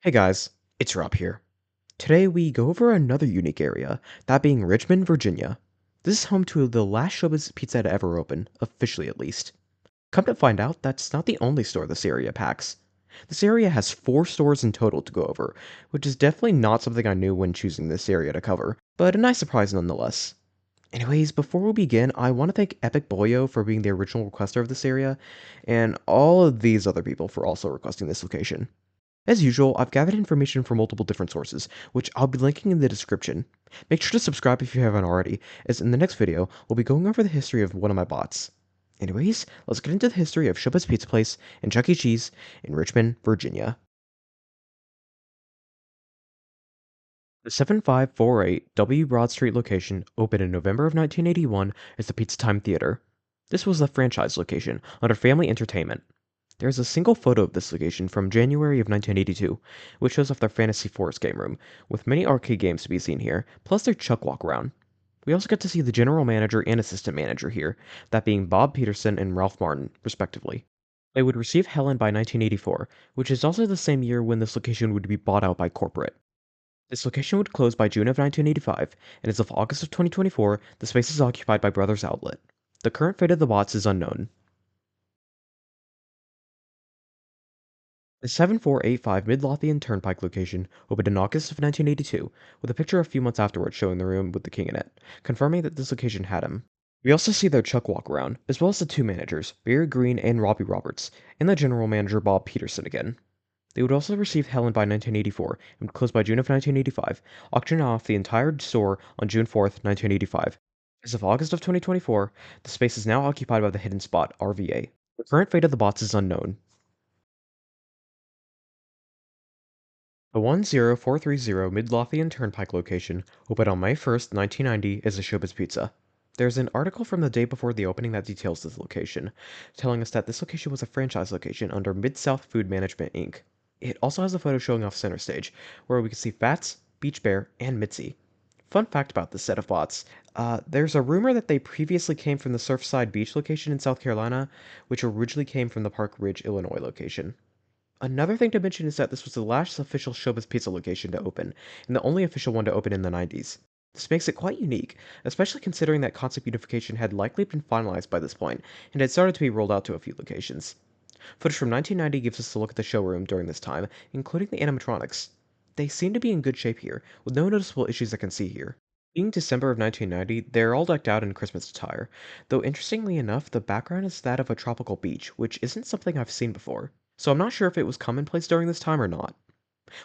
Hey guys, it's Rob here. Today we go over another unique area, that being Richmond, Virginia. This is home to the last Showbiz Pizza to ever open, officially at least. Come to find out, that's not the only store this area packs. This area has 4 stores in total to go over, which is definitely not something I knew when choosing this area to cover, but a nice surprise nonetheless. Anyways, before we begin, I want to thank Epic Boyo for being the original requester of this area, and all of these other people for also requesting this location. As usual, I've gathered information from multiple different sources, which I'll be linking in the description. Make sure to subscribe if you haven't already, as in the next video, we'll be going over the history of one of my bots. Anyways, let's get into the history of Showbiz Pizza Place and Chuck E. Cheese in Richmond, Virginia. The 7548 W. Broad Street location opened in November of 1981 as the Pizza Time Theater. This was the franchise location under Family Entertainment. There is a single photo of this location from January of 1982, which shows off their Fantasy Forest game room, with many arcade games to be seen here, plus their Chuck walk around. We also get to see the general manager and assistant manager here, that being Bob Peterson and Ralph Martin, respectively. They would receive Helen by 1984, which is also the same year when this location would be bought out by corporate. This location would close by June of 1985, and as of August of 2024, the space is occupied by Brothers Outlet. The current fate of the bots is unknown. The 7485 Midlothian Turnpike location opened in August of 1982, with a picture a few months afterwards showing the room with the king in it, confirming that this location had him. We also see their Chuck walk around, as well as the two managers, Barry Green and Robbie Roberts, and the general manager Bob Peterson again. They would also receive Helen by 1984 and would close by June of 1985, auctioning off the entire store on June 4th, 1985. As of August of 2024, the space is now occupied by the Hidden Spot, RVA. The current fate of the bots is unknown. The 10430 Midlothian Turnpike location opened on May 1st, 1990 as a Showbiz Pizza. There's an article from the day before the opening that details this location, telling us that this location was a franchise location under Mid-South Food Management Inc. It also has a photo showing off center stage, where we can see Fats, Beach Bear, and Mitzi. Fun fact about this set of bots, there's a rumor that they previously came from the Surfside Beach location in South Carolina, which originally came from the Park Ridge, Illinois location. Another thing to mention is that this was the last official Showbiz Pizza location to open, and the only official one to open in the 90s. This makes it quite unique, especially considering that concept unification had likely been finalized by this point and had started to be rolled out to a few locations. Footage from 1990 gives us a look at the showroom during this time, including the animatronics. They seem to be in good shape here, with no noticeable issues I can see here. Being December of 1990, they're all decked out in Christmas attire, though interestingly enough, the background is that of a tropical beach, which isn't something I've seen before. So I'm not sure if it was commonplace during this time or not.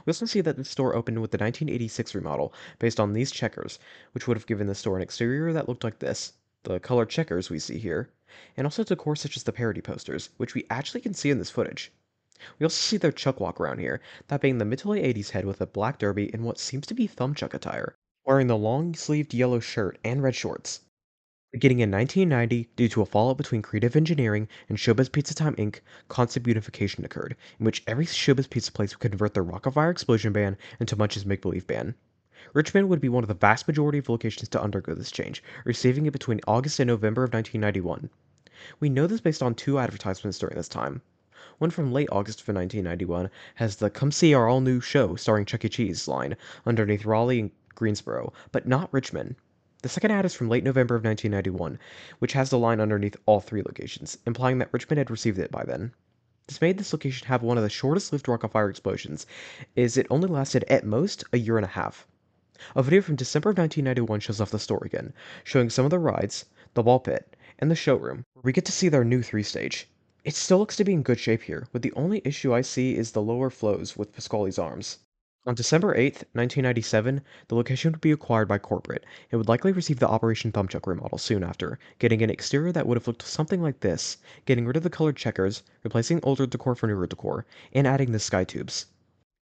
We also see that the store opened with the 1986 remodel, based on these checkers, which would have given the store an exterior that looked like this, the colored checkers we see here, and also decor such as the parody posters, which we actually can see in this footage. We also see their Chuck walk around here, that being the mid to late 80s head with a black derby and what seems to be thumb Chuck attire, wearing the long sleeved yellow shirt and red shorts. Beginning in 1990, due to a fallout between Creative Engineering and Showbiz Pizza Time Inc., concept unification occurred, in which every Showbiz Pizza place would convert their Rock-afire explosion ban into Munch's make-believe ban. Richmond would be one of the vast majority of locations to undergo this change, receiving it between August and November of 1991. We know this based on 2 advertisements during this time. One from late August of 1991 has the "Come See Our All-New Show starring Chuck E. Cheese" line underneath Raleigh and Greensboro, but not Richmond. The second ad is from late November of 1991, which has the line underneath all 3 locations, implying that Richmond had received it by then. This made this location have one of the shortest lived Rock-afire explosions, as it only lasted at most a year and a half. A video from December of 1991 shows off the store again, showing some of the rides, the ball pit, and the showroom, where we get to see their new 3-stage. It still looks to be in good shape here, with the only issue I see is the lower flows with Pasquale's arms. On December 8th, 1997, the location would be acquired by corporate and would likely receive the Operation Thumbchuck remodel soon after, getting an exterior that would have looked something like this, getting rid of the colored checkers, replacing older decor for newer decor, and adding the sky tubes.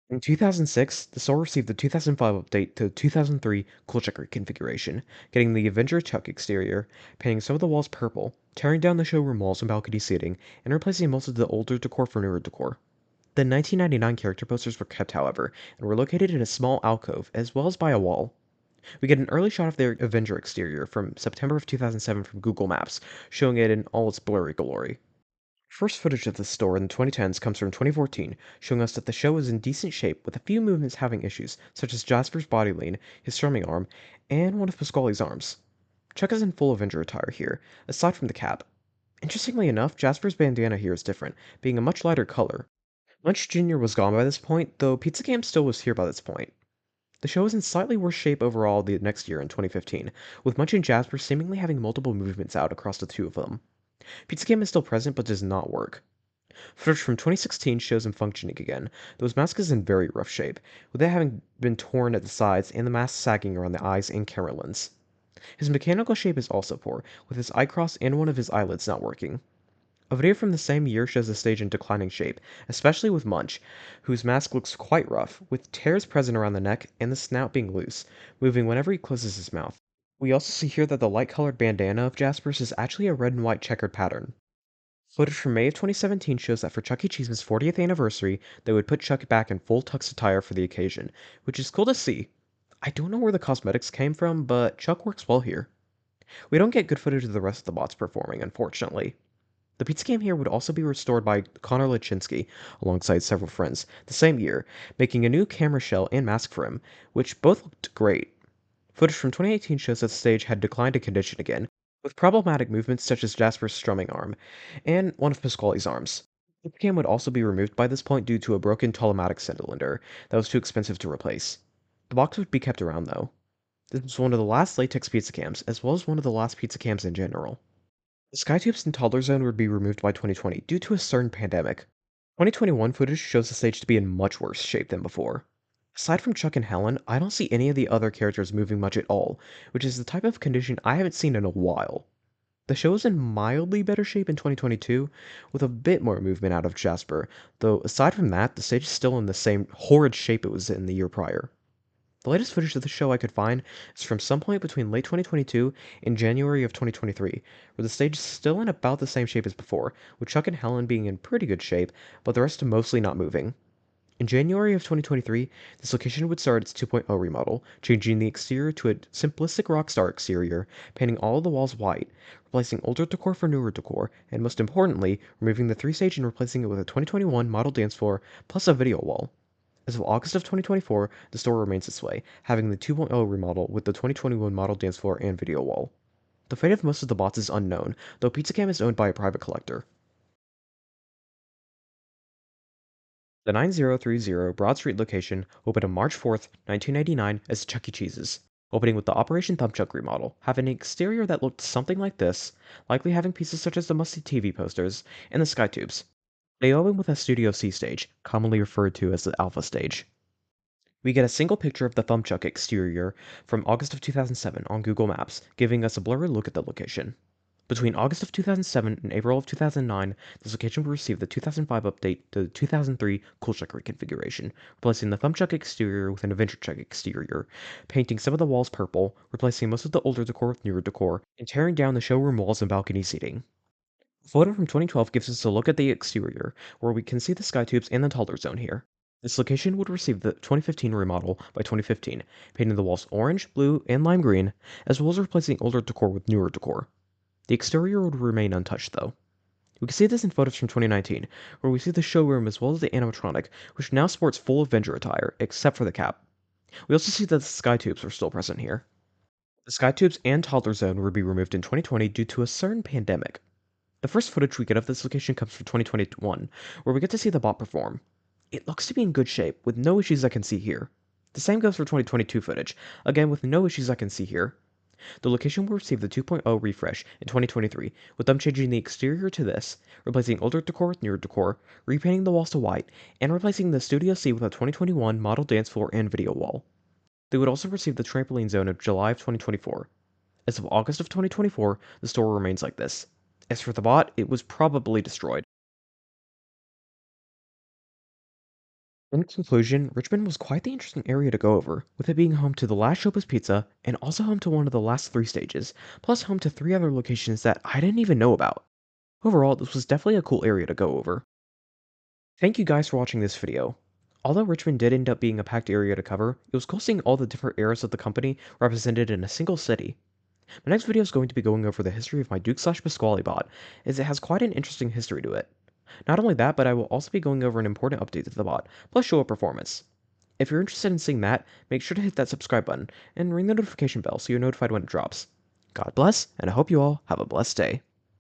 In 2006, the store received the 2005 update to the 2003 Cool Checker configuration, getting the Avenger Chuck exterior, painting some of the walls purple, tearing down the showroom walls and balcony seating, and replacing most of the older decor for newer decor. The 1999 character posters were kept, however, and were located in a small alcove as well as by a wall. We get an early shot of their Avenger exterior from September of 2007 from Google Maps, showing it in all its blurry glory. First footage of the store in the 2010s comes from 2014, showing us that the show is in decent shape with a few movements having issues, such as Jasper's body lean, his strumming arm, and one of Pasquale's arms. Chuck is in full Avenger attire here, aside from the cap. Interestingly enough, Jasper's bandana here is different, being a much lighter color. Munch Jr. was gone by this point, though Pizza Camp still was here by this point. The show is in slightly worse shape overall the next year in 2015, with Munch and Jasper seemingly having multiple movements out across the two of them. Pizza Cam is still present but does not work. Footage from 2016 shows him functioning again, though his mask is in very rough shape, with it having been torn at the sides and the mask sagging around the eyes and camera lens. His mechanical shape is also poor, with his eye cross and one of his eyelids not working. A video from the same year shows the stage in declining shape, especially with Munch, whose mask looks quite rough, with tears present around the neck and the snout being loose, moving whenever he closes his mouth. We also see here that the light-colored bandana of Jasper's is actually a red and white checkered pattern. Footage from May of 2017 shows that for Chuck E. Cheese's 40th anniversary, they would put Chuck back in full tux attire for the occasion, which is cool to see. I don't know where the cosmetics came from, but Chuck works well here. We don't get good footage of the rest of the bots performing, unfortunately. The pizza cam here would also be restored by Connor Lachinsky, alongside several friends, the same year, making a new camera shell and mask for him, which both looked great. Footage from 2018 shows that the stage had declined in condition again, with problematic movements such as Jasper's strumming arm, and one of Pasquale's arms. The pizza cam would also be removed by this point due to a broken telematic cylinder that was too expensive to replace. The box would be kept around though. This was one of the last latex pizza cams, as well as one of the last pizza cams in general. The Skytubes and Toddler Zone would be removed by 2020 due to a certain pandemic. 2021 footage shows the stage to be in much worse shape than before. Aside from Chuck and Helen, I don't see any of the other characters moving much at all, which is the type of condition I haven't seen in a while. The show is in mildly better shape in 2022, with a bit more movement out of Jasper, though aside from that, the stage is still in the same horrid shape it was in the year prior. The latest footage of the show I could find is from some point between late 2022 and January of 2023, where the stage is still in about the same shape as before, with Chuck and Helen being in pretty good shape, but the rest mostly not moving. In January of 2023, this location would start its 2.0 remodel, changing the exterior to a simplistic rockstar exterior, painting all of the walls white, replacing older decor for newer decor, and most importantly, removing the 3-stage and replacing it with a 2021 model dance floor plus a video wall. As of August of 2024, the store remains this way, having the 2.0 remodel with the 2021 model dance floor and video wall. The fate of most of the bots is unknown, though PizzaCam is owned by a private collector. The 9030 Broad Street location opened on March 4th, 1999 as Chuck E. Cheese's, opening with the Operation Thumbchuck remodel, having an exterior that looked something like this, likely having pieces such as the musty TV posters and the Skytubes. They open with a Studio C stage, commonly referred to as the Alpha stage. We get a single picture of the Thumbchuck exterior from August of 2007 on Google Maps, giving us a blurry look at the location. Between August of 2007 and April of 2009, this location would receive the 2005 update to the 2003 Coolchuck reconfiguration, replacing the Thumbchuck exterior with an Adventure exterior, painting some of the walls purple, replacing most of the older decor with newer decor, and tearing down the showroom walls and balcony seating. A photo from 2012 gives us a look at the exterior, where we can see the Skytubes and the Toddler Zone here. This location would receive the 2015 remodel by 2015, painting the walls orange, blue, and lime green, as well as replacing older decor with newer decor. The exterior would remain untouched though. We can see this in photos from 2019, where we see the showroom as well as the animatronic, which now sports full Avenger attire, except for the cap. We also see that the Skytubes are still present here. The Skytubes and Toddler Zone would be removed in 2020 due to a certain pandemic. The first footage we get of this location comes from 2021, where we get to see the bot perform. It looks to be in good shape, with no issues I can see here. The same goes for 2022 footage, again with no issues I can see here. The location will receive the 2.0 refresh in 2023, with them changing the exterior to this, replacing older decor with newer decor, repainting the walls to white, and replacing the Studio C with a 2021 model dance floor and video wall. They would also receive the trampoline zone in July of 2024. As of August of 2024, the store remains like this. As for the bot, it was probably destroyed. In conclusion, Richmond was quite the interesting area to go over, with it being home to the last Showbiz Pizza, and also home to one of the last 3 stages, plus home to 3 other locations that I didn't even know about. Overall, this was definitely a cool area to go over. Thank you guys for watching this video. Although Richmond did end up being a packed area to cover, it was cool seeing all the different eras of the company represented in a single city. My next video is going to be going over the history of my Duke/Pasquale bot, as it has quite an interesting history to it. Not only that, but I will also be going over an important update to the bot, plus show up performance. If you're interested in seeing that, make sure to hit that subscribe button and ring the notification bell so you're notified when it drops. God bless, and I hope you all have a blessed day.